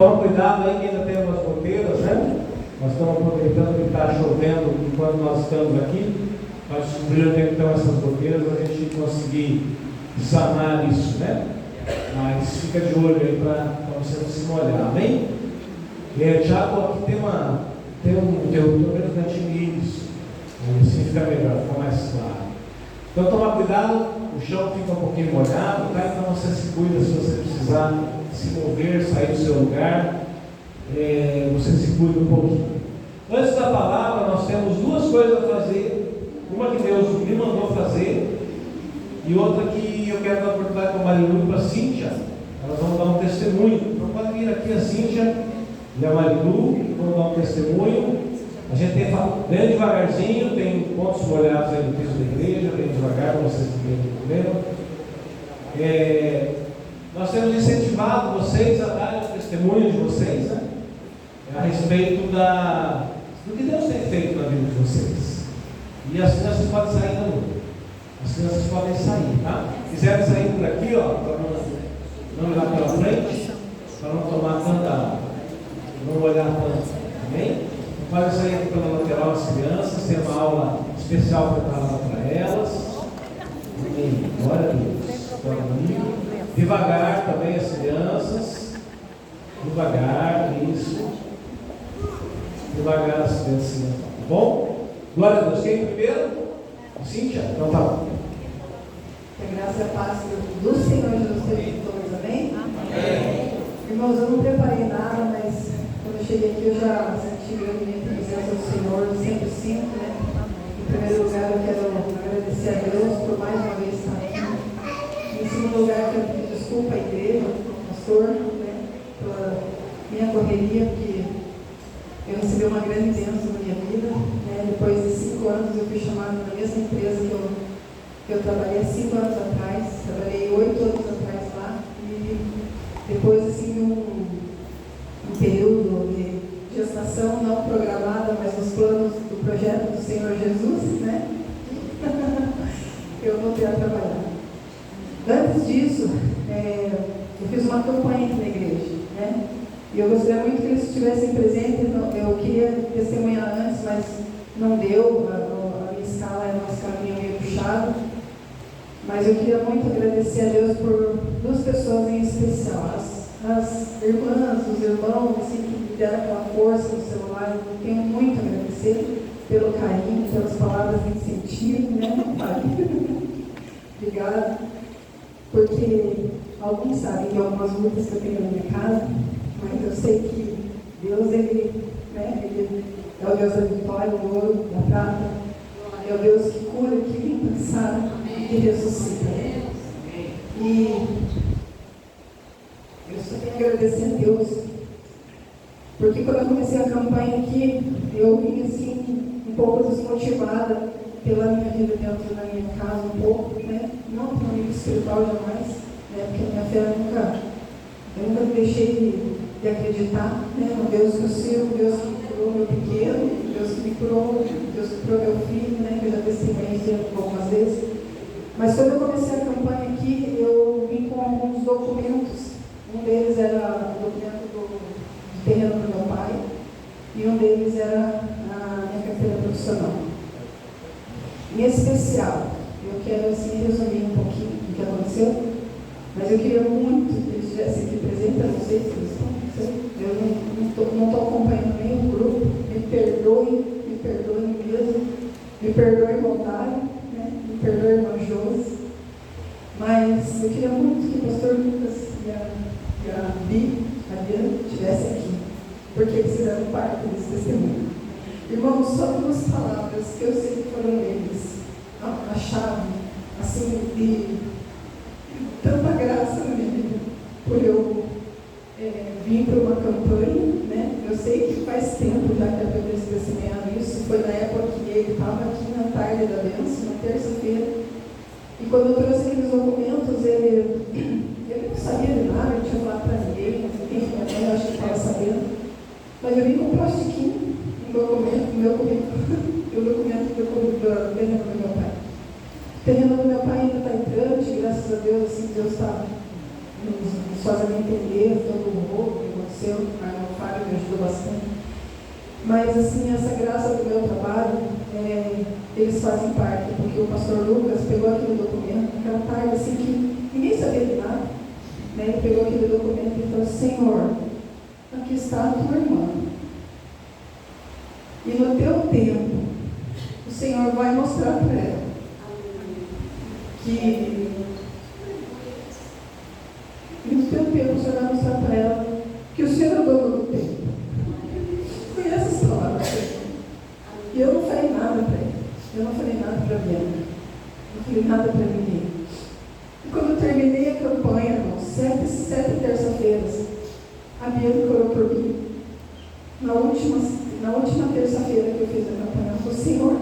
Toma cuidado aí que ainda tem umas goteiras, né? Nós estamos aproveitando que está chovendo enquanto nós estamos aqui, para descobrir onde é que estão essas goteiras, para a gente conseguir sanar isso, né? Mas fica de olho aí para você não se molhar, amém? Tiago, aqui tem um interruptor menos anti-milhos, assim fica melhor, fica mais claro. Então toma cuidado, o chão fica um pouquinho molhado, tá? Então você se cuida se você precisar se mover, sair do seu lugar, você se cuida um pouquinho. Antes da palavra, nós temos duas coisas a fazer, uma que Deus me mandou fazer, e outra que eu quero dar a oportunidade para a Marilu e para a Cíntia. Elas vão dar um testemunho. Então pode vir aqui a Cíntia e a Marilu, vão dar um testemunho. A gente tem falado bem devagarzinho, tem pontos molhados aí no piso da igreja, bem devagar, para vocês não terem problema. Nós temos incentivado vocês a darem o testemunho de vocês, né? A respeito do que Deus tem feito na vida de vocês. E as crianças podem sair da rua. As crianças podem sair, tá? Quiserem sair por aqui, ó, para não olhar pela frente, para não tomar tanta, não olhar tanto, amém? Podem sair aqui pela lateral as crianças, tem uma aula especial preparada para elas. Amém. Glória a Deus. Devagar também as crianças. Devagar, isso. Devagar as crianças, tá bom? Glória a Deus. Quem primeiro? Cíntia? Então tá bom. Que a graça e a paz do Senhor Jesus seja de todos, amém? Amém. Irmãos, eu não preparei nada, mas quando eu cheguei aqui eu já senti grande presença do Senhor, sempre sinto, né? Em primeiro lugar, eu quero agradecer a Deus por mais uma vez estar aqui. Em segundo lugar, eu quero pedir desculpa à igreja, ao pastor, né? Pela minha correria, porque eu recebi uma grande bênção na minha vida, né? Depois de 5 anos eu fui chamada na mesma empresa que eu trabalhei há 5 anos atrás, trabalhei 8 anos atrás lá, e depois assim de um período de gestação não programada, mas nos planos do projeto do Senhor Jesus, né? Eu voltei a trabalhar. Antes disso, eu fiz uma campanha aqui na igreja, né? E eu gostaria muito que eles estivessem presentes. Eu queria testemunhar antes, mas não deu. A minha escala era uma escalinha meio puxada. Mas eu queria muito agradecer a Deus por 2 pessoas em especial. As irmãs, os irmãos, assim, que me deram aquela força no celular. Eu tenho muito a agradecer pelo carinho, pelas palavras de incentivo, né, pai? Obrigada. Porque alguns sabem de algumas lutas que eu tenho na minha casa, mas eu sei que Deus, ele é o Deus da vitória, do ouro, da prata. É o Deus que cura, que limpa, que sara e que ressuscita. E eu só tenho que agradecer a Deus. Porque quando eu comecei a campanha aqui, eu vim assim, um pouco desmotivada pela minha vida dentro da minha casa, um pouco, né? Não pelo nível espiritual jamais, né? Porque a minha fé eu nunca deixei de acreditar, né? No Deus que eu sirvo, Deus que curou meu pequeno, Deus que me curou, Deus que curou meu filho, né? Que eu já testemunhei algumas vezes. Mas quando eu comecei a campanha aqui, eu vim com alguns documentos. Um deles era o documento do terreno do meu pai, e um deles era a minha carteira profissional. Em especial, eu quero assim resumir um pouquinho do que aconteceu, mas eu queria muito que eles estivessem aqui presentes. Eu não sei se eles estão, não sei. Eu não estou acompanhando nem o grupo. Me perdoem mesmo, me perdoem voluntário, né? Me perdoem irmã Josi. Mas eu queria muito que o pastor Lucas e a Bi, a Diana, estivessem aqui, porque eles fizeram parte desse testemunho. Irmãos, só 2 palavras que eu sei que foram eles, a chave, assim, de tanta graça na minha vida, por eu vir para uma campanha, né? Eu sei que faz tempo já que a Bíblia testemunhava isso, foi na época que ele estava aqui na tarde da bênção, na terça-feira, e quando eu trouxe aqueles documentos, ele não sabia de nada, eu tinha falado para ninguém, enfim, eu acho que estava sabendo, mas eu vim com um plastiquinho, um documento, meu currículo, e o documento do terreno do meu pai. O terreno do meu pai ainda está em trâmite, graças a Deus, assim, Deus está nos fazendo entender todo o roubo que aconteceu. Mas, assim, essa graça do meu trabalho, eles fazem parte, porque o pastor Lucas pegou aquele documento, aquela tarde, assim, que ninguém sabia de nada, né? Ele pegou aquele documento e falou: Senhor, aqui está a tua irmã. E no teu tempo, o Senhor vai mostrar para ela que no teu tempo o Senhor vai mostrar para ela que o Senhor é o dono do tempo. Foi essas palavras. E eu não falei nada para ele. Eu não falei nada para a Bianca. Não falei nada para ninguém. E quando eu terminei a campanha, irmãos, 7 terça-feiras, a Bianca orou por mim. Na última terça-feira que eu fiz a campanha, ela falou: Senhor,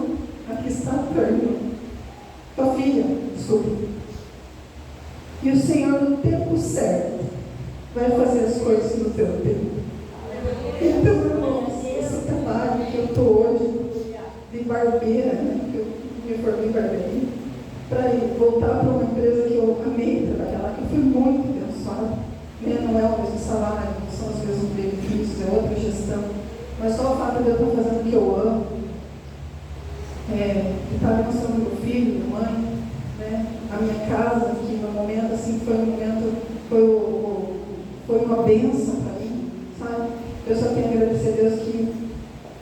aqui está a tua irmã, tua filha, desculpa. E o Senhor, no tempo certo, vai fazer as coisas no teu tempo. Então, irmãos, esse trabalho que eu estou hoje, de barbeira, né, que eu me formei em barbearia, para voltar para uma empresa que eu amei trabalhar lá, que eu fui muito abençoada, né? Não é o mesmo salário, não são os mesmos benefícios, é outra gestão, mas só o fato de eu estar fazendo o que eu amo, de estar abençoando meu filho, minha mãe, né? A minha casa, que no momento assim foi uma bênção para mim, sabe? Eu só tenho a agradecer a Deus que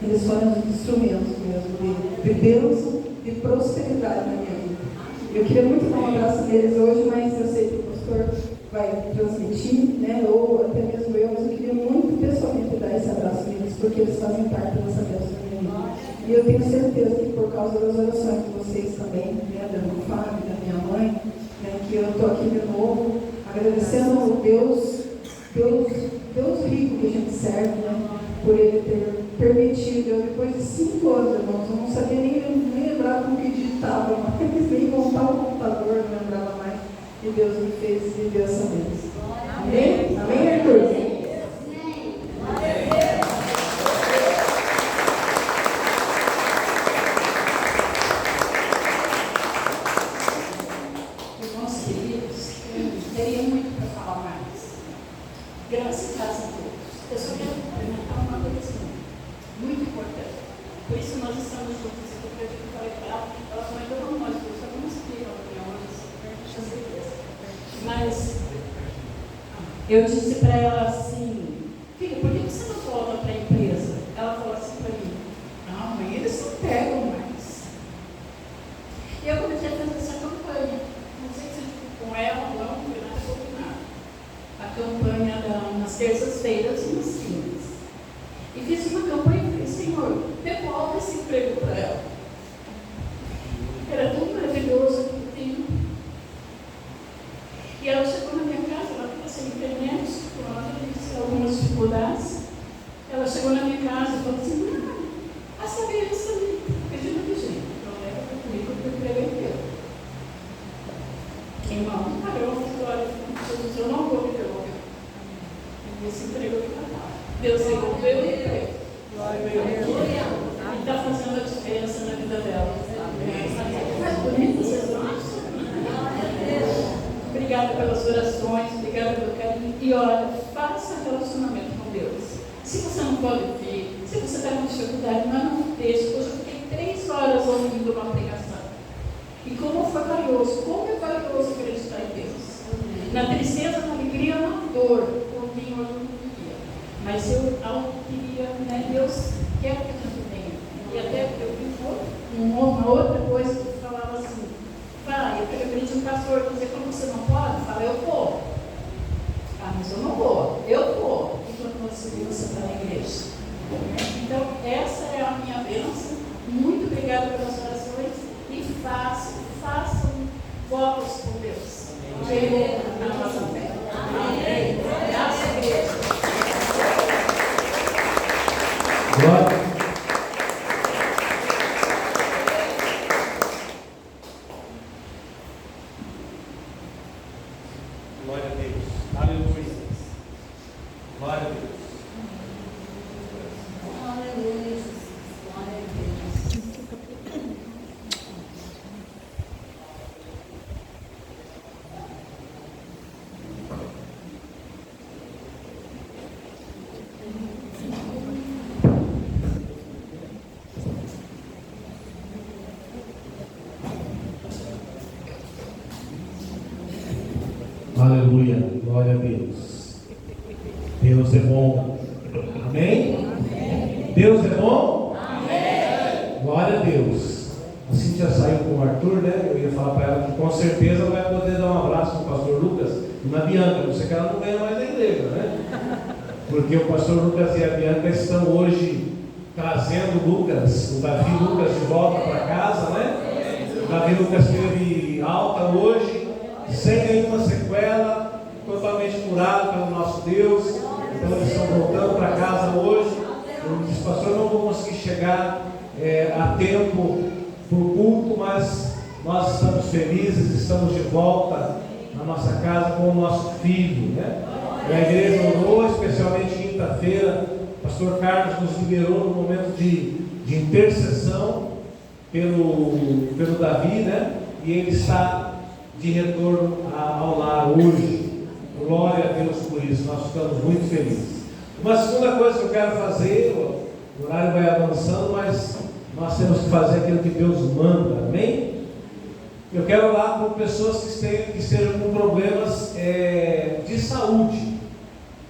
eles foram os instrumentos mesmo de bênção, de prosperidade na minha vida. Eu queria muito dar um abraço neles hoje, mas eu sei que o pastor vai transmitir, né? Ou até mesmo eu, mas eu queria muito pessoalmente dar esse abraço neles, porque eles fazem parte dessa bênção da minha vida. E eu tenho certeza que por causa das orações de vocês também, né? Da meu Fábio, da minha mãe, né? Que eu estou aqui de novo, agradecendo ao Deus rico que a gente serve, né? Por Ele ter permitido. Eu, depois de 5 anos, irmãos, eu não sabia nem lembrar como que digitava, mas nem montar o computador, não lembrava mais. E Deus me fez e me deu essa bênção. Amém? Amém, Arthur? Graças a Deus. Eu só quero comentar uma coisa muito importante. Por isso nós estamos juntos. Eu acredito que falei para ela, ela comentou com nós, eu só não explico a opinião, eu tinha certeza. Mas eu disse para ela assim: filha, por que você não volta para a empresa? Ela falou assim para mim: não, mãe, eles não pegam mais. E eu comecei a fazer essa campanha. Não sei se com ela ou não foi nada combinado. A campanha nas terças-feiras e nas quintas. E fiz uma campanha e falei: Senhor, devolve esse emprego para ela. Era tão maravilhoso que eu tenho. E ela chegou na minha casa, ela estava sem internet, com algumas dificuldades. Ela chegou na minha casa e falou assim: a saber isso ali, pedindo de jeito. Então leva para comigo que o emprego é teu. Irmão, parou a história. Jesus, eu não vou me devolver. Esse emprego que está. Deus devolveu o emprego. E está fazendo a diferença na vida dela. Mas bonito, vocês não acham? Obrigada pelas orações, obrigada pelo carinho. E olha, faça relacionamento com Deus. Se você não pode vir, se você está com dificuldade, mas não deixe. Hoje eu fiquei 3 horas ouvindo uma pregação. E como foi valioso, como é valioso acreditar em Deus. Na tristeza, na alegria, na dor, por mim eu não queria. Mas eu queria, né, Deus quer que a gente venha. E até eu vi uma outra coisa que falava assim: pai, eu queria um pastor dizer, como você não pode? Fala, eu vou. Ah, mas eu não vou. Eu vou. Enquanto você está na igreja. Então, essa é a minha bênção. Muito obrigada pelas orações. E façam votos com Deus. Amém. Na nossa fé. Amém. Graças a Deus. Glória. Glória a Deus. Aleluia. Glória a Deus. Aleluia. Glória a Deus. Glória a Deus. Deus é bom. Amém? Deus é bom? Amém. Glória a Deus. A Cíntia saiu com o Arthur, né? Eu ia falar para ela que com certeza vai poder dar um abraço no pastor Lucas e na Bianca. Não sei que ela não ganha mais na igreja, né? Porque o pastor Lucas e a Bianca estão hoje trazendo o Davi Lucas de volta para casa, né? O Davi Lucas teve alta hoje, sem nenhuma sequela, totalmente curado pelo nosso Deus. Então eles estão voltando para casa hoje. Eu disse, pastor, não vou conseguir chegar a tempo para o culto, mas nós estamos felizes, estamos de volta na nossa casa com o nosso filho, né? E a igreja orou, especialmente quinta-feira, o pastor Carlos nos liberou no momento de intercessão pelo Davi, né? E ele está de retorno ao lar hoje. Glória a Deus por isso, nós ficamos muito felizes. Uma segunda coisa que eu quero fazer, o horário vai avançando, mas nós temos que fazer aquilo que Deus manda, amém? Eu quero orar por pessoas que estejam com problemas de saúde,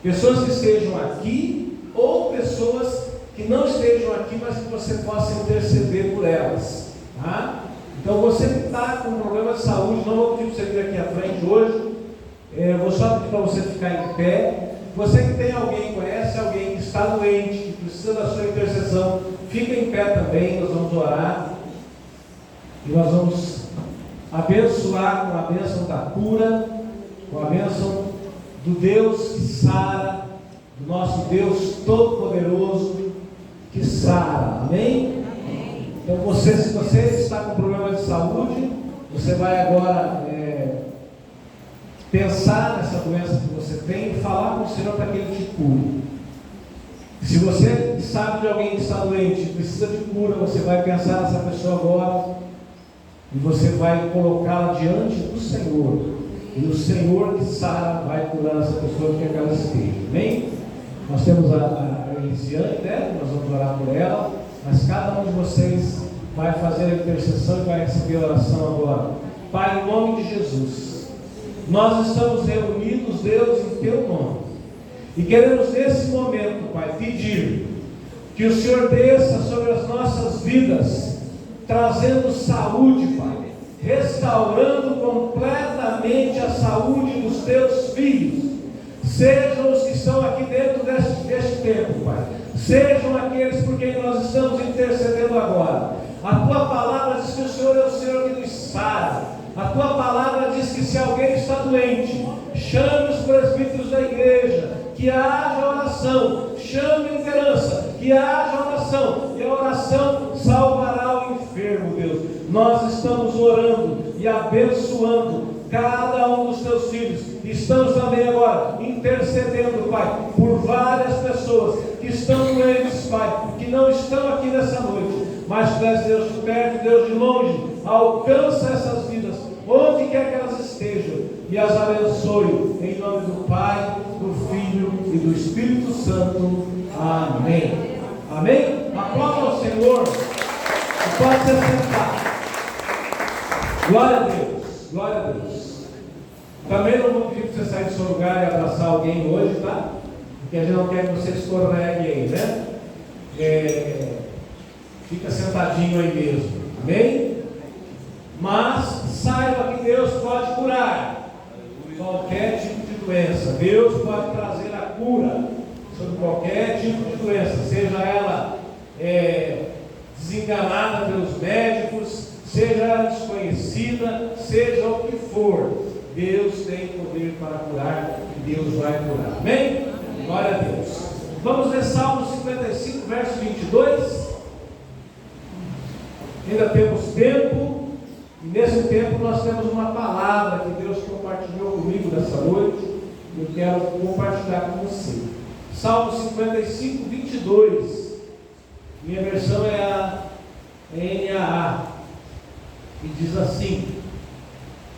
pessoas que estejam aqui ou pessoas que não estejam aqui, mas que você possa interceder por elas, tá? Então você que está com problema de saúde, não vou pedir para você vir aqui à frente hoje, vou só pedir para você ficar em pé. Você que tem alguém, conhece alguém que está doente, que precisa da sua intercessão, fica em pé também, nós vamos orar e nós vamos abençoar com a bênção da cura, com a bênção do Deus que sara, do nosso Deus Todo-Poderoso que sara, amém? Então se você está com problema de saúde, você vai agora pensar nessa doença que você tem e falar com o Senhor para que Ele te cure. Se você sabe de alguém que está doente e precisa de cura, você vai pensar nessa pessoa agora e você vai colocá-la diante do Senhor. E o Senhor que sara vai curar essa pessoa que ela esteja. Amém? Nós temos a Elisiane, né? Nós vamos orar por ela, mas cada um de vocês vai fazer a intercessão e vai receber a oração agora. Pai, em nome de Jesus, nós estamos reunidos, Deus, em Teu nome, e queremos nesse momento, Pai, pedir que o Senhor desça sobre as nossas vidas, trazendo saúde, Pai, restaurando completamente a saúde dos Teus filhos, sejam os que estão aqui dentro deste tempo, Pai, sejam aqueles por quem nós estamos intercedendo agora. A Tua palavra diz que o Senhor é o Senhor que nos sara. A Tua palavra diz que se alguém está doente, chame os presbíteros da igreja, que haja oração, chame a liderança, que haja oração, e a oração salvará o enfermo, Deus. Nós estamos orando e abençoando cada um dos Teus filhos. Estamos também agora intercedendo, Pai, por várias pessoas que estão doentes, Pai, que não estão aqui nessa noite, mas Tu és Deus de perto, Deus de longe. Alcança essas vidas, onde quer que elas estejam, e as abençoe, em nome do Pai, do Filho e do Espírito Santo. Amém. Amém? Aplauda ao Senhor, e pode se sentar. Glória a Deus, glória a Deus. Também não vou pedir para você sair do seu lugar e abraçar alguém hoje, tá? Porque a gente não quer que você escorregue aí, né? Fica sentadinho aí mesmo, amém? Mas saiba que Deus pode curar qualquer tipo de doença. Deus pode trazer a cura sobre qualquer tipo de doença, seja ela desenganada pelos médicos, seja ela desconhecida, seja o que for. Deus tem poder para curar e Deus vai curar. Amém? Glória a Deus. Vamos ler Salmo 55, verso 22. Ainda temos tempo, e nesse tempo nós temos uma palavra que Deus compartilhou comigo nessa noite, e eu quero compartilhar com você. Salmo 55, 22. Minha versão é a NAA, e diz assim: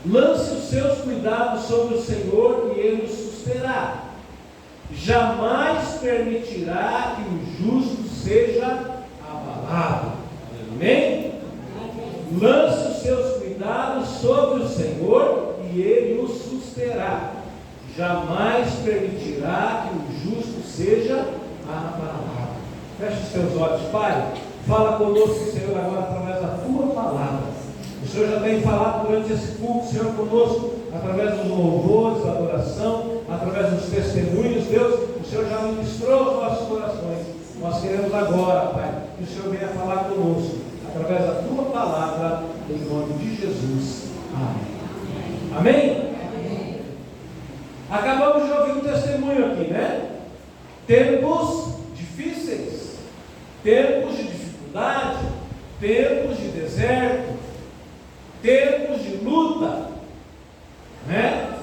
lance os seus cuidados sobre o Senhor e Ele o susterá. Jamais permitirá que o justo seja abalado. Amém? Lance os seus cuidados sobre o Senhor e Ele o susterá. jamais permitirá que o justo seja abalado. Feche os teus olhos, Pai. Fala conosco, Senhor, agora através da tua palavra. O Senhor já tem falado durante esse culto, Senhor, conosco, através dos louvores, da adoração, através dos testemunhos. Deus, o Senhor já ministrou os nossos corações. Nós queremos agora, Pai, que o Senhor venha falar conosco, através da tua palavra, em nome de Jesus. Amém. Amém? Amém. Acabamos de ouvir um testemunho aqui, né? Tempos difíceis, tempos de dificuldade, tempos de deserto, tempos de luta, né?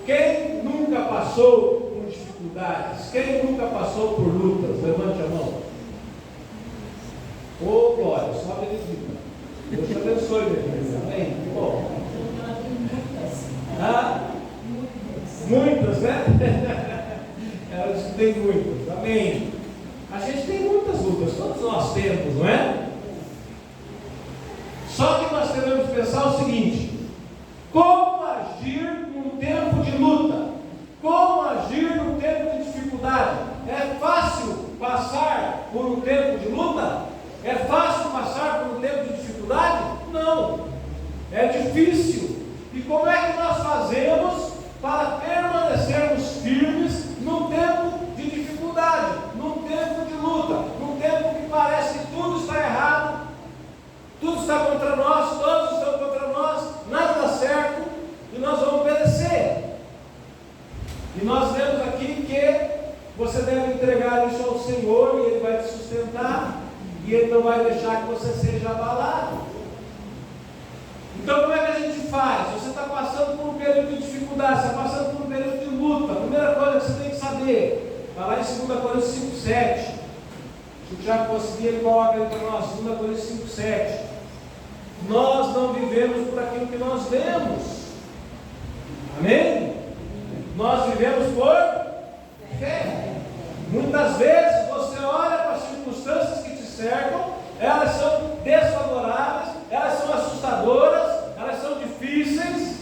Quem nunca passou por dificuldades? Quem nunca passou por lutas? Levante a mão. Ô glória, só benedita. Deus te abençoe, meu filho. Amém? Que bom. Ah? Muitas, né? Ela disse que tem muitas. Amém. A gente tem muitas lutas, todos nós temos, não é? Só que nós devemos pensar o seguinte: como agir num tempo de luta? Como agir num tempo de dificuldade? É fácil passar por um tempo de luta? É fácil passar por um tempo de dificuldade? Não. É difícil. E como é que nós fazemos para permanecermos firmes num tempo de dificuldade, num tempo de luta, num tempo que parece que tudo está errado, tudo está contra nós, todos estão contra nós, nada dá certo e nós vamos perecer? E nós vemos aqui que você deve entregar isso ao Senhor e Ele vai te sustentar e Ele não vai deixar que você seja abalado. Então como é que a gente faz? Você está passando por um período de dificuldade, você está passando por um período de luta. A primeira coisa que você tem que saber, está lá em 2 Coríntios 5,7. Se o Tiago conseguir, ele coloca aí para nós, 2 Coríntios 5,7. Nós não vivemos por aquilo que nós vemos. Amém? Nós vivemos por fé. Muitas vezes você olha para as circunstâncias que te cercam, elas são desfavoráveis, elas são assustadoras, elas são difíceis,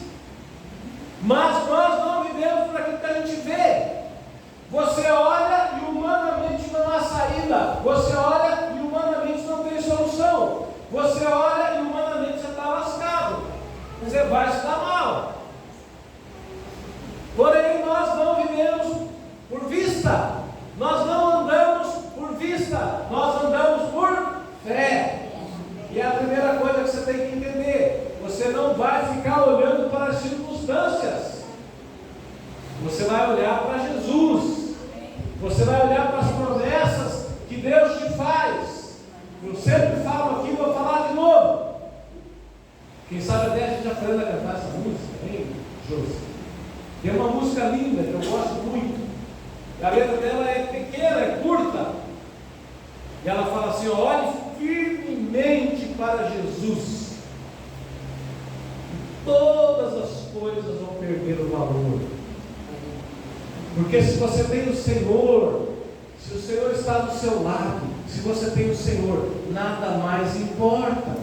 mas nós não vivemos por aquilo que a gente vê. Você olha e humanamente não há saída, você olha e humanamente não tem solução, você olha e humanamente você está lascado, você vai se dar mal. Porém nós não vivemos por vista, nós não andamos por vista, nós andamos por fé. E é a primeira coisa que você tem que entender: você não vai ficar olhando para as circunstâncias, você vai olhar para Jesus, você vai olhar para as promessas que Deus te faz. Eu sempre falo aqui, vou falar de novo. Quem sabe até a gente aprende a cantar essa música, hein, José? Tem uma música linda que eu gosto muito. A letra dela é pequena, é curta. E ela fala assim: olhe firmemente para Jesus, e todas as coisas vão perder o valor. Porque se você tem o Senhor, se o Senhor está do seu lado, se você tem o Senhor, nada mais importa,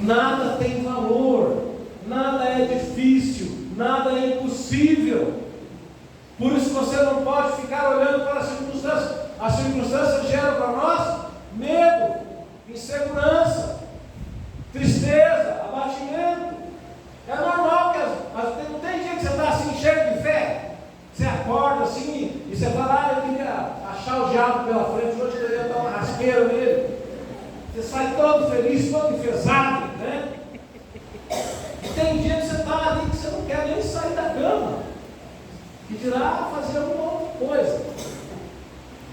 nada tem valor, nada é difícil, nada é impossível. Por isso você não pode ficar olhando para as circunstâncias. As circunstâncias geram para nós medo, insegurança, tristeza, abatimento. É normal que não tem dia que você está assim cheio de fé. Você acorda assim e você fala: eu queria achar o diabo pela frente, hoje eu queria dar uma rasqueira nele. Você sai todo feliz, todo enfesado, né? E tem dia que você está ali que você não quer nem sair da cama, que dirá fazer alguma outra coisa.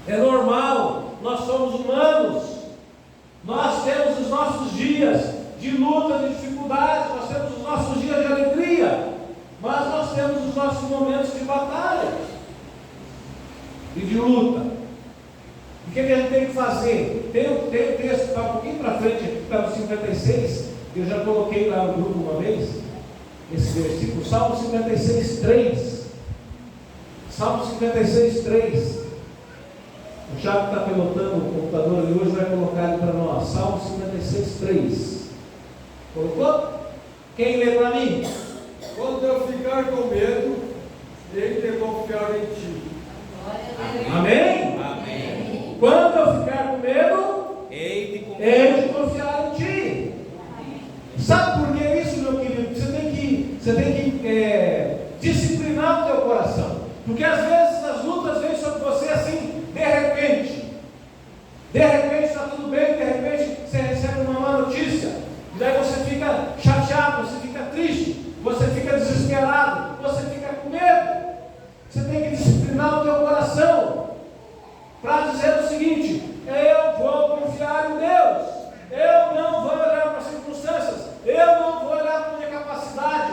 É normal, nós somos humanos, nós temos os nossos dias de luta, de dificuldade, nós temos os nossos dias de alegria, mas nós temos os nossos momentos de batalha e de luta. O que a gente tem que fazer? Tem um texto que está um pouquinho para frente, que está no 56, que eu já coloquei lá no grupo uma vez, esse versículo, Salmo 56, 3. Salmo 56, 3. O Thiago está pilotando o computador ali hoje, vai colocar ele para nós. Salmo 56, 3. Colocou? Quem lê para mim? Quando eu ficar com medo, Ele tem confiado em ti. Amém? Amém. Quando eu ficar com medo, hei de confiar em ti. Sabe por que isso, meu querido? Você tem que disciplinar o teu coração. Porque às vezes as lutas vêm sobre você assim, de repente. De repente está tudo bem, de repente você recebe uma má notícia. E daí você fica chateado, você fica triste, você fica desesperado, você fica com medo. Você tem que disciplinar o teu coração para dizer o seguinte: eu vou confiar em Deus, eu não vou olhar para as circunstâncias, eu não vou olhar para a minha capacidade,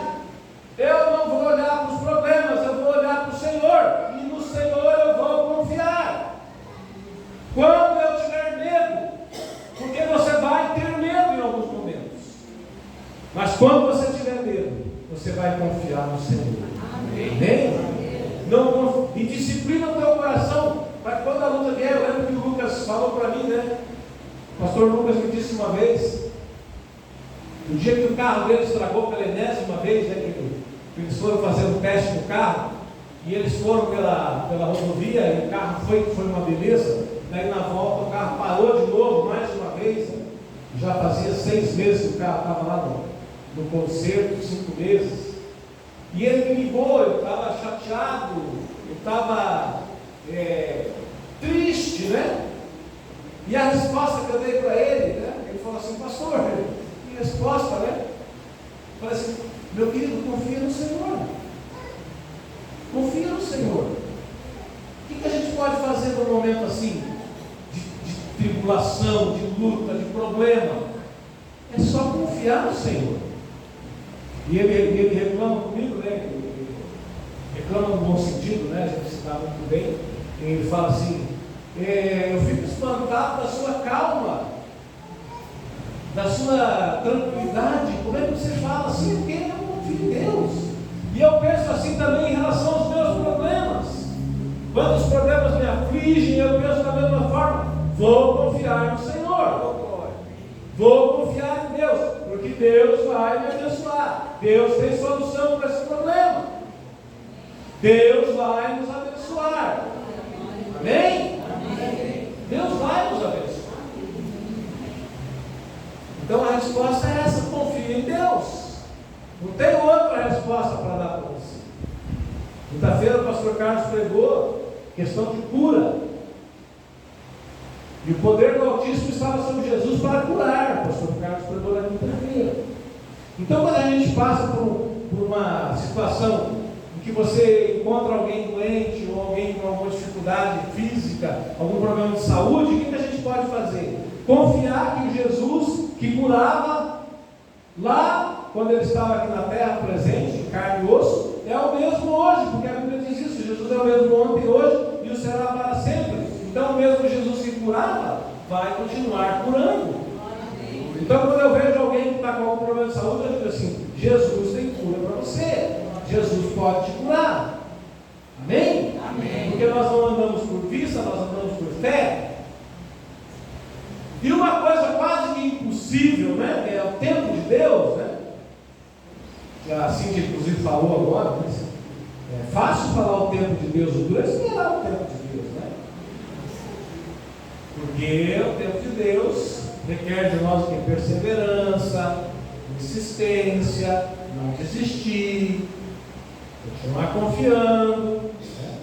eu não vou olhar para os problemas, eu vou olhar para o Senhor, e no Senhor eu vou confiar. Quando eu tiver medo, porque você vai ter medo em alguns momentos, mas quando você tiver medo, você vai confiar no Senhor. Amém? Não, e disciplina o teu coração, para que quando a luta vier, eu lembro que o Lucas falou para mim, né? O pastor Lucas me disse uma vez, o dia que o carro dele estragou pela 10ª vez, né, que eles foram fazer um teste no carro, e eles foram pela rodovia, e o carro foi uma beleza. Daí na volta o carro parou de novo, mais uma vez, né? Já fazia 6 meses que o carro estava lá no concerto, 5 meses. E ele me ligou, eu estava chateado, eu estava triste, né? E a resposta que eu dei para ele, né? Ele falou assim: pastor, que resposta, né? Eu falei assim: meu querido, confia no Senhor. Confia no Senhor. O que a gente pode fazer num momento assim, de tribulação, de luta, de problema? É só confiar no Senhor. E ele reclama comigo, né? Ele reclama no bom sentido, né? A gente está muito bem. E ele fala assim: eu fico espantado da sua calma, da sua tranquilidade. Como é que você fala assim? Porque eu confio em Deus. E eu penso assim também em relação aos meus problemas. Quando os problemas me afligem, eu penso da mesma forma: vou confiar no Senhor. Vou confiar em Deus, porque Deus vai me abençoar. Deus tem solução para esse problema. Deus vai nos abençoar. Amém? Amém? Deus vai nos abençoar. Então a resposta é essa: confia em Deus. Não tem outra resposta para dar para você. Quinta-feira o pastor Carlos pregou questão de cura. E o poder do Altíssimo estava sobre Jesus para curar. O pastor Carlos pregou na quinta-feira. Então, quando a gente passa por uma situação em que você encontra alguém doente, ou alguém com alguma dificuldade física, algum problema de saúde, o que a gente pode fazer? Confiar que o Jesus que curava lá, quando ele estava aqui na terra presente, em carne e osso, é o mesmo hoje, porque a Bíblia diz isso: Jesus é o mesmo ontem, hoje e o será para sempre. Então, o mesmo Jesus que curava, vai continuar curando. Então, quando eu vejo alguém que está com algum problema de saúde, eu digo assim: Jesus tem cura para você. Jesus pode te curar. Amém? Amém? Porque nós não andamos por vista, nós andamos por fé. E uma coisa quase que impossível, né? Que é o tempo de Deus, né? A Cíntia, inclusive, falou agora, né? É fácil falar o tempo de Deus, o duro é esperar o tempo de Deus, né? Porque o tempo de Deus requer de nós que perseverança, insistência, não desistir, continuar confiando, né?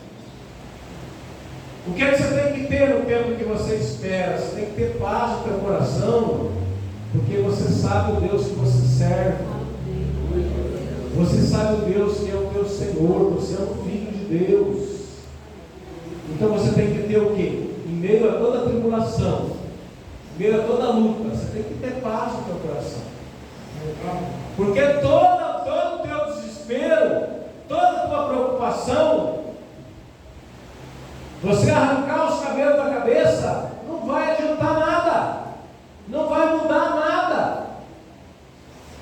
O que você tem que ter no tempo que você espera? Você tem que ter paz no teu coração, porque você sabe o Deus que você serve. Você sabe o Deus que é o teu Senhor, você é um filho de Deus. Então você tem que ter o quê? Em meio a toda tribulação, em meio a toda luta, você tem que ter paz no teu coração. Porque todo o teu desespero, toda a tua preocupação, você arrancar os cabelos da cabeça, não vai adiantar nada, não vai mudar nada.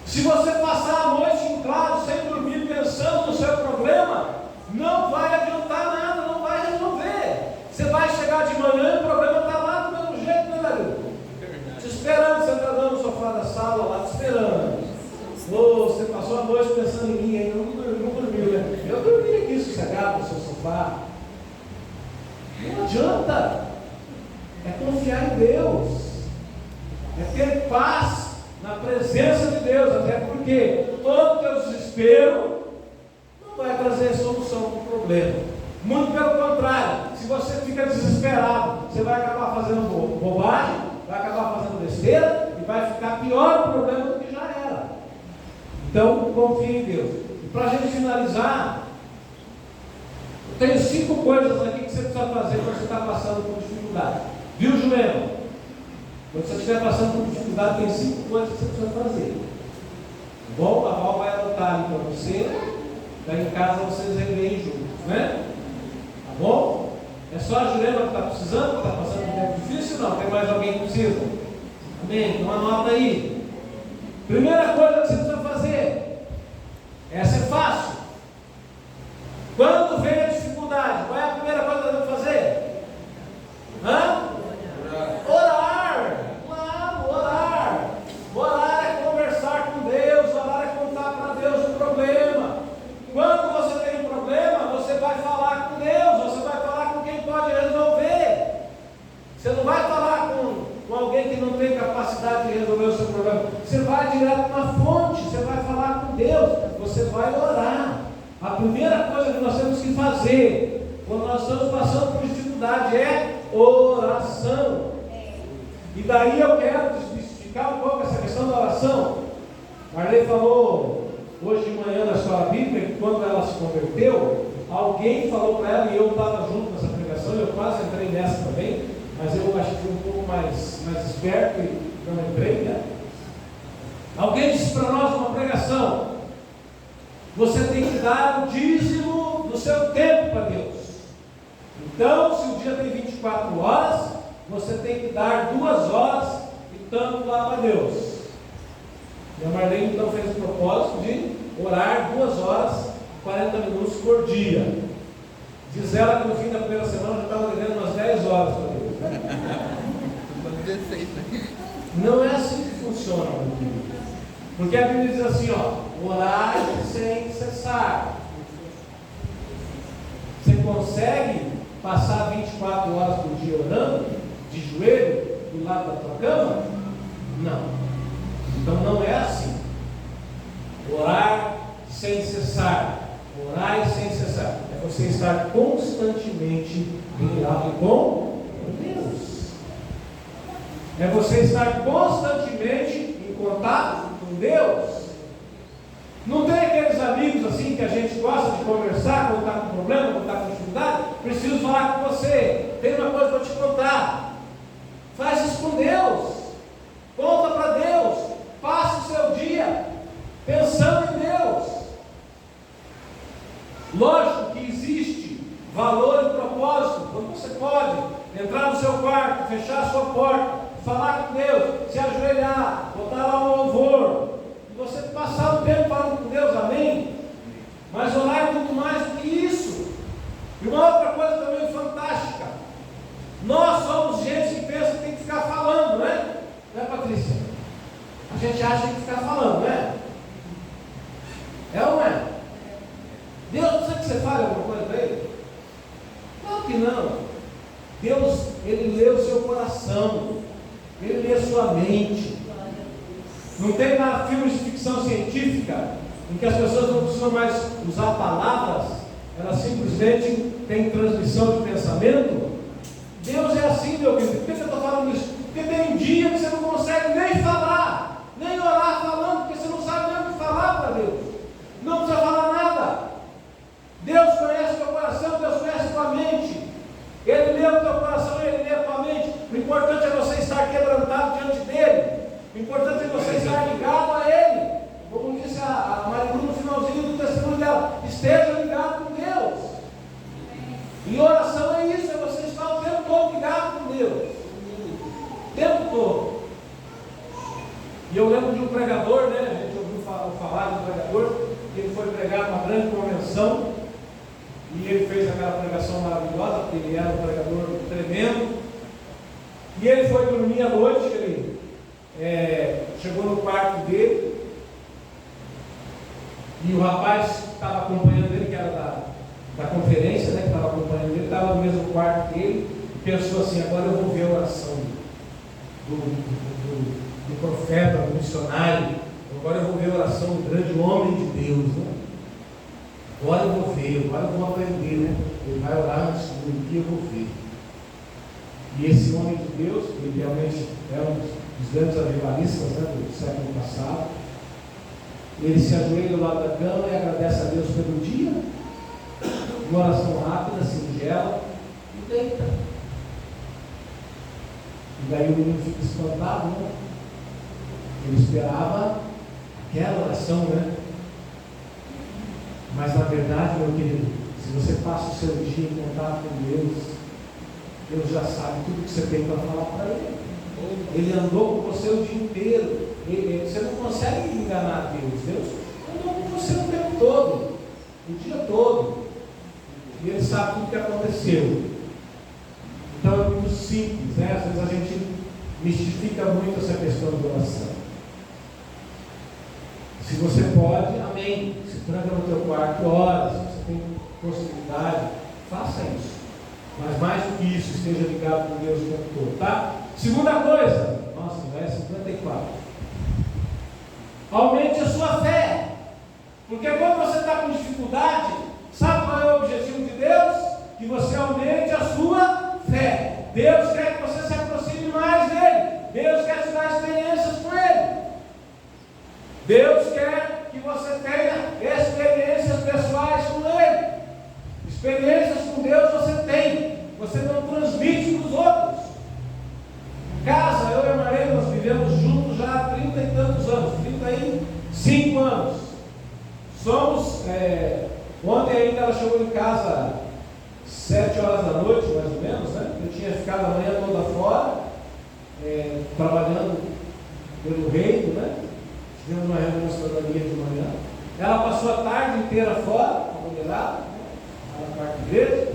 Se você passar a noite em claro, sem dormir, pensando no seu problema, não vai adiantar nada, não vai resolver. Você vai chegar de manhã e o problema está lá do mesmo jeito, né, Dario? Te esperando, você está dando no sofá da sala lá, te esperando. Você passou a noite pensando em mim, ainda não dormiu, né? Eu dormi aqui sossegado. adianta. É confiar em Deus. É ter paz na presença de Deus. Até porque todo teu desespero não vai trazer solução para o problema. Muito pelo contrário. Se você fica desesperado, você vai acabar fazendo bobagem, vai acabar fazendo besteira e vai ficar pior o problema do que já era. Então, confie em Deus. E para a gente finalizar, eu tenho 5 coisas aqui que você precisa fazer quando você está passando por dificuldade. Viu, Juliano? Quando você estiver passando por dificuldade, tem 5 coisas que você precisa fazer. Bom, a Val vai anotar ali para você. Daí em casa vocês releem juntos, né? Tá bom? É só a Juliana que está precisando, que está passando por um tempo difícil? Não, tem mais alguém que precisa? Amém? Então anota aí. Primeira coisa que você precisa fazer. Essa é fácil. Quando vem a dificuldade, qual é a primeira coisa que você deve fazer? Orar. Claro, orar. Orar é conversar com Deus, orar é contar para Deus o problema. Quando você tem um problema, você vai falar com Deus, você vai falar com quem pode resolver. Você não vai falar com alguém que não tem capacidade de resolver o seu problema. Você vai direto na fonte, você vai falar com Deus, você vai orar. A primeira coisa que nós temos que fazer quando nós estamos passando por dificuldade é oração. E daí eu quero desmistificar um pouco essa questão da oração. Marley falou hoje de manhã na escola bíblica que quando ela se converteu, alguém falou para ela, e eu estava junto nessa pregação, eu quase entrei nessa também, mas eu acho que fui um pouco mais esperto e não entrei, né? Alguém disse para nós numa pregação: você tem que dar o dízimo do seu tempo para Deus. Então, se o dia tem 24 horas, você tem que dar 2 horas e tanto lá para Deus. E a Marlene então fez o propósito de orar 2 horas, 40 minutos por dia. Diz ela que no fim da primeira semana já estava devendo umas 10 horas para Deus. Não é assim que funciona, meu querido. Porque a Bíblia diz assim, orar sem cessar. Você consegue passar 24 horas por dia orando, de joelho, do lado da tua cama? Não. Então não é assim. Orar sem cessar. Orar sem cessar. É você estar constantemente em diálogo com Deus. É você estar constantemente em contato com Deus. Não tem aqueles amigos assim que a gente gosta de conversar quando está com problema, quando está com dificuldade. Preciso falar com você. Tem uma coisa para te contar. Faz isso com Deus. Conta para Deus. Passe o seu dia pensando em Deus. Lógico que existe valor e propósito quando você pode entrar no seu quarto, fechar a sua porta, falar com Deus, se ajoelhar, botar lá um louvor, e você passar o tempo falando com Deus, amém? Mas orar é muito mais do que isso. E uma outra coisa também fantástica: nós somos gente que pensa que tem que ficar falando, né? Não é, Patrícia? A gente acha que tem que ficar falando, né? É ou não é? Deus precisa que você fale alguma coisa para Ele? Claro que não. Deus, Ele lê o seu coração, Ele lê a sua mente. Não tem nada filmes de ficção científica em que as pessoas não precisam mais usar palavras, elas simplesmente têm transmissão de pensamento. Deus é assim, meu querido. Por que eu estou falando isso? Porque tem dia que você não consegue nem falar, nem orar falando, porque você não sabe nem o que falar para Deus. Não precisa falar nada. Deus conhece o teu coração, Deus conhece a tua mente. Ele lê o teu coração, Ele lê a tua mente. O importante é você estar quebrantado diante dEle. O importante é você estar ligado a Ele. Como disse a Marilu no finalzinho do testemunho dela: esteja ligado com Deus. E oração é isso, é você estar o tempo todo ligado com Deus. O tempo todo. E eu lembro de um pregador, né? A gente ouviu falar de um pregador, que ele foi pregar numa grande convenção. E ele fez aquela pregação maravilhosa, porque ele era um pregador tremendo. E ele foi dormir à noite, ele chegou no quarto dele, e o rapaz que estava acompanhando ele, que era da conferência, né, que estava acompanhando ele, estava no mesmo quarto dele, pensou assim: agora eu vou ver a oração do profeta, do missionário, agora eu vou ver a oração do grande homem de Deus, né? Agora eu vou ver, agora eu vou aprender, né? Ele vai orar no segundo dia, eu vou ver. E esse homem de Deus, ele realmente é um dos grandes avivalistas, né, do século passado, ele se ajoelha ao lado da cama e agradece a Deus pelo dia, uma oração rápida, singela, e deita. E daí o menino fica espantado, né? Ele esperava aquela oração, né? Mas na verdade, meu querido, se você passa o seu dia em contato com Deus, Deus já sabe tudo que você tem para falar para Ele. Ele andou com você o dia inteiro. Você não consegue enganar Deus. Deus andou com você o tempo todo, o dia todo. E Ele sabe tudo que aconteceu. Então é muito simples, né? Às vezes a gente mistifica muito essa questão de oração. Se você pode, amém. Se tranca no teu quarto, ora. Se você tem possibilidade, faça isso. Mas mais do que isso, esteja ligado com Deus o tempo todo, tá? Segunda coisa, nossa, vai 54. Aumente a sua fé. Porque quando você está com dificuldade, sabe qual é o objetivo de Deus? Que você aumente a sua fé. Deus quer que você se aproxime mais dele. Deus quer te dar experiências com ele. Deus quer que você tenha experiências pessoais com ele. Experiências com Deus você tem. Você não transmite para os outros. Casa, eu e a Maria, nós vivemos juntos já há 30 e tantos anos, 35 anos. Somos, ontem ainda ela chegou em casa 7 horas da noite, mais ou menos, né? Eu tinha ficado a manhã toda fora, trabalhando pelo reino, né? Tivemos uma reunião de cidadania de manhã. Ela passou a tarde inteira fora, a mulherada, na quarta igreja.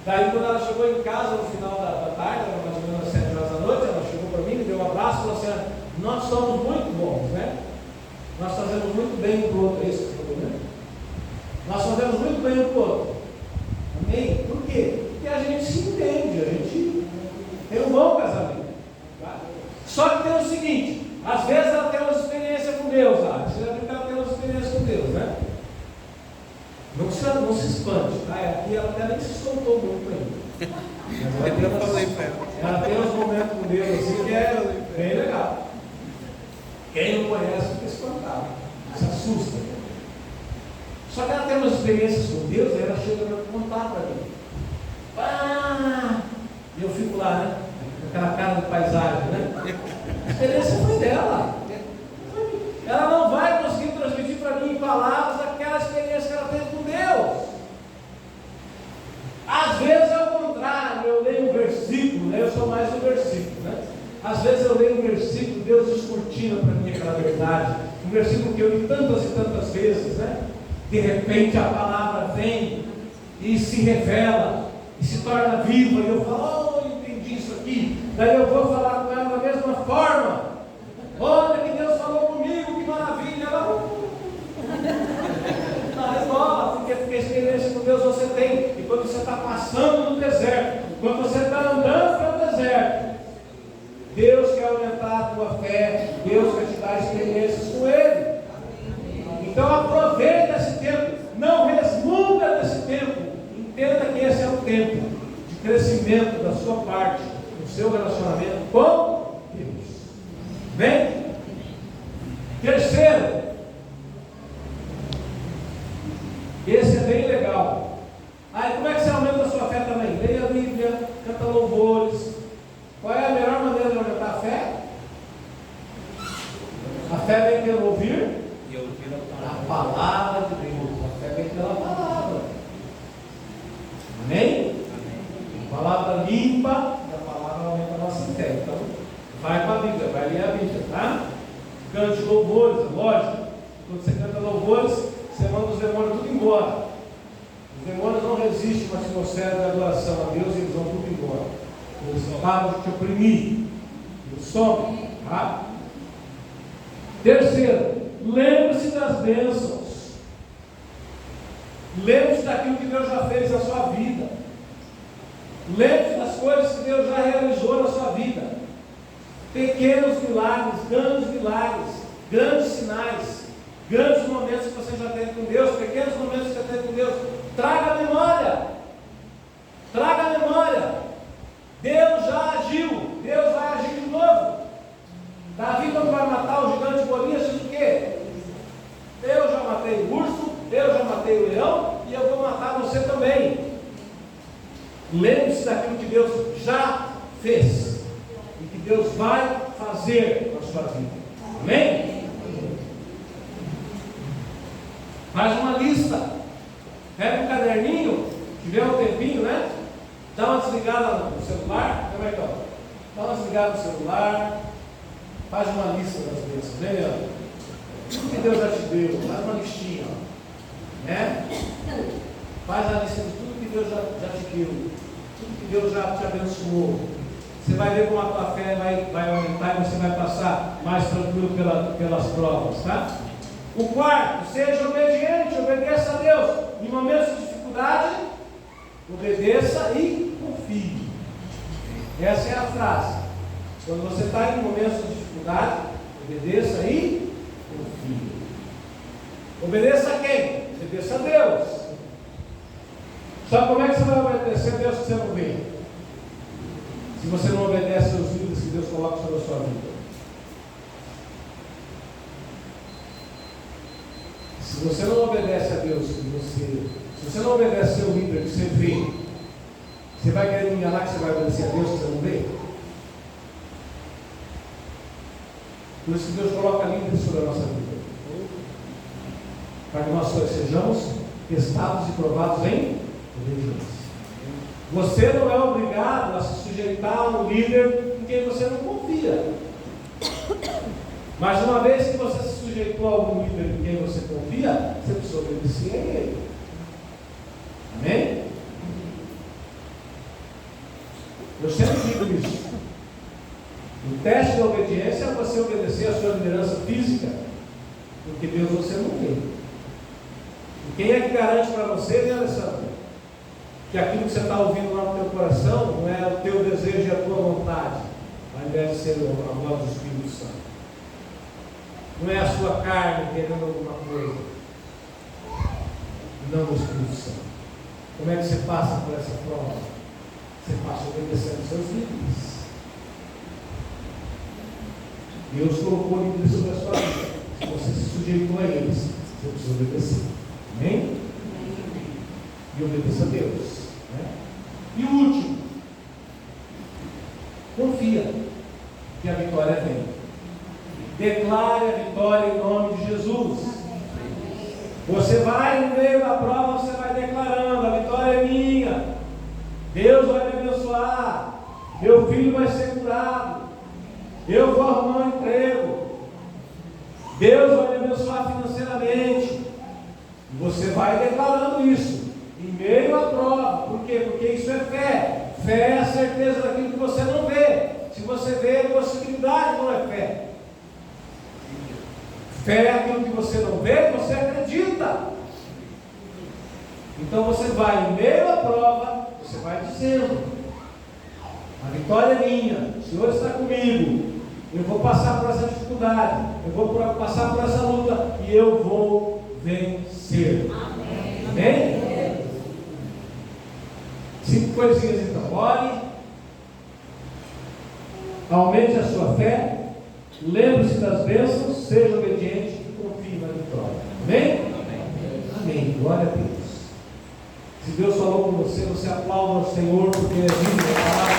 Daí, quando ela chegou em casa no final da tarde, era mais ou menos às 7 horas da noite, ela chegou para mim, me deu um abraço e falou assim: nós somos muito bons, né? Nós fazemos muito bem um para o outro. É isso que você falou, né? Nós fazemos muito bem um para o outro. Amém? Por quê? Porque a gente se entende, a gente tem um bom casamento. Tá? Só que tem o seguinte: às vezes ela tem uma experiência com Deus. Você já viu que ela tem uma experiência com Deus, né? Não se espante, tá? Aqui ela até nem se soltou muito ainda. Ela tem uns momentos com Deus assim que é bem legal. Quem não conhece fica espantado, se assusta. Só que ela tem umas experiências com Deus, aí ela chega para contar para mim. E eu fico lá, né? Com aquela cara de paisagem, né? A experiência foi dela. Ela não vai conseguir transmitir para mim em palavras aquela experiência que ela teve com Deus. Às vezes é o contrário, eu leio um versículo, né? Eu sou mais um versículo, né? Às vezes eu leio um versículo, Deus descortina para mim aquela verdade, um versículo que eu li tantas e tantas vezes, né? De repente a palavra vem e se revela, e se torna viva, e eu falo: eu entendi isso aqui. Daí eu vou falar com ela da mesma forma. Olha que Deus falou comigo, que maravilha. Ela na escola, porque a experiência com Deus você tem. E quando você está passando no deserto, quando você está andando pelo deserto, Deus quer aumentar a tua fé, Deus quer te dar experiências com Ele. Então aproveita esse tempo, não resmunga desse tempo, entenda que esse é o tempo de crescimento da sua parte, do seu relacionamento com Deus. Bem? Terceiro, esse é bem legal. Aí como é que você aumenta a sua fé também? Leia a Bíblia, canta louvores. Qual é a melhor maneira de aumentar a fé? A fé vem pelo ouvir a palavra de Deus. A fé vem pela palavra. Amém? A palavra limpa e a palavra aumenta a nossa fé. Então, vai para a Bíblia, vai ler a Bíblia, tá? Cante louvores, lógico. Quando você canta louvores, você manda os demônios tudo embora. Os demônios não resistem a uma atmosfera de adoração a Deus e eles vão tudo embora. Eles param de te oprimir. Eles somem, tá? Terceiro, lembre-se das bênçãos. Lembre-se daquilo que Deus já fez na sua vida. Lembre-se das coisas que Deus já realizou na sua vida. Pequenos milagres, grandes sinais, grandes momentos que você já teve com Deus, pequenos momentos que você teve com Deus. Traga a memória. Traga a memória. Deus já agiu. Deus vai agir de novo. Davi, quando vai matar o gigante Golias, diz o quê? Eu já matei o urso, eu já matei o leão, e eu vou matar você também. Lembre-se daquilo que Deus já fez e que Deus vai fazer na sua vida. Amém? Faz uma lista. Pega um caderninho, tiver um tempinho, né? Dá uma desligada no celular. Como é que é? Dá uma desligada no celular. Faz uma lista das bênçãos. Vem, ó. Tudo que Deus já te deu. Faz uma listinha, ó. Né? Faz a lista de tudo que Deus já te deu. Tudo que Deus já te abençoou. Você vai ver como a tua fé vai aumentar e você vai passar mais tranquilo pelas provas, tá? O quarto, seja obediente, obedeça a Deus. Em momentos de dificuldade, obedeça e confie. Essa é a frase. Quando você está em momentos de dificuldade, obedeça e confie. Obedeça a quem? Obedeça a Deus. Sabe como é que você vai obedecer a Deus que você não vê? Se você não obedece aos líderes que Deus coloca sobre a sua vida. Se você não obedece a Deus, se você não obedece ao seu líder que você vê, você vai querer me enganar que você vai obedecer a Deus que você não vê? Por isso que Deus coloca líderes sobre a nossa vida. Para que nós sejamos testados e provados em obediência. Você não é obrigado a se sujeitar a um líder em quem você não confia. Mas uma vez que você se sujeitou a algum líder em quem você confia, você precisa obedecer a ele. Amém? Eu sempre digo isso. O teste da obediência é você obedecer a sua liderança física, porque Deus você não vê. E quem é que garante para você, né, Alessandro, que aquilo que você está ouvindo lá no teu coração não é o teu desejo e a tua vontade, ao invés de ser a voz do Espírito Santo? Não é a sua carne querendo alguma coisa, não o Espírito Santo. Como é que você passa por essa prova? Você passa obedecendo os seus líderes. Deus colocou líderes sobre a sua vida. Se você se sujeitou a eles, você precisa obedecer. Amém? E obedeça a Deus. Né? E o último, confia que a vitória vem. Declare a vitória em nome de Jesus. Você vai no meio da prova, você vai declarando: a vitória é minha, Deus vai me abençoar, meu filho vai ser curado, eu vou arrumar um emprego, Deus vai me abençoar financeiramente. E você vai declarando isso em meio à prova. Por quê? Porque isso é fé. Fé é a certeza daquilo que você não vê. Se você vê a possibilidade, não é fé. Fé é aquilo que você não vê, você acredita. Então você vai em meio à prova, você vai dizendo: a vitória é minha, o Senhor está comigo, eu vou passar por essa dificuldade, eu vou passar por essa luta e eu vou vencer. Amém? Amém? 5 coisinhas então. Ore, aumente a sua fé, lembre-se das bênçãos, seja obediente e confie na vitória. Amém? Amém. Glória a Deus. Se Deus falou com você, você aplauda ao Senhor, porque é digno da palavra.